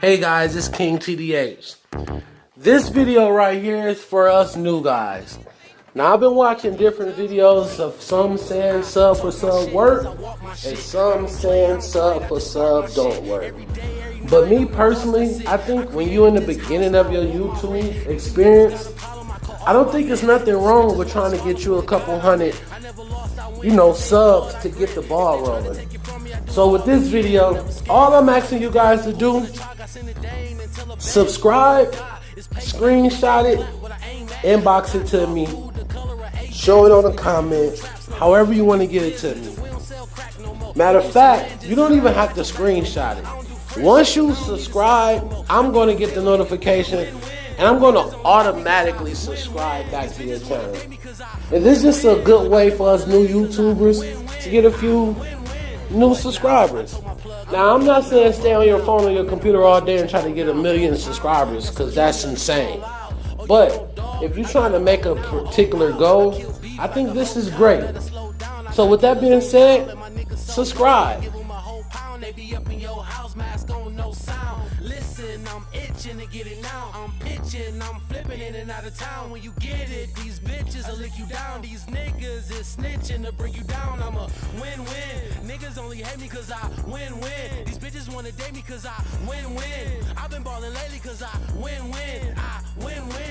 Hey guys, it's King TDH. This video right here is for us new guys. Now I've been watching different videos of some saying sub for sub work and some saying sub for sub don't work. But me personally, I think when you're in the beginning of your YouTube experience, I don't think there's nothing wrong with trying to get you a couple hundred, subs to get the ball rolling. So with this video, all I'm asking you guys to do, subscribe, screenshot it, inbox it to me, show it on a comment, however you want to get it to me. Matter of fact, you don't even have to screenshot it. Once you subscribe, I'm going to get the notification and I'm going to automatically subscribe back to your channel. And this is just a good way for us new YouTubers to get a few new subscribers. Now, I'm not saying stay on your phone or your computer all day and try to get 1 million subscribers, because that's insane. But if you're trying to make a particular goal, I think this is great. So with that being said, subscribe. Listen, I'm itching to get it now. I'm pitching, I'm flipping in and out of town. When you get it, these bitches will lick you down. These niggas is snitching to bring you down. I'm a win-win. Niggas only hate me cause I win-win. These bitches wanna date me cause I win-win. I've been ballin' lately cause I win-win. I win-win.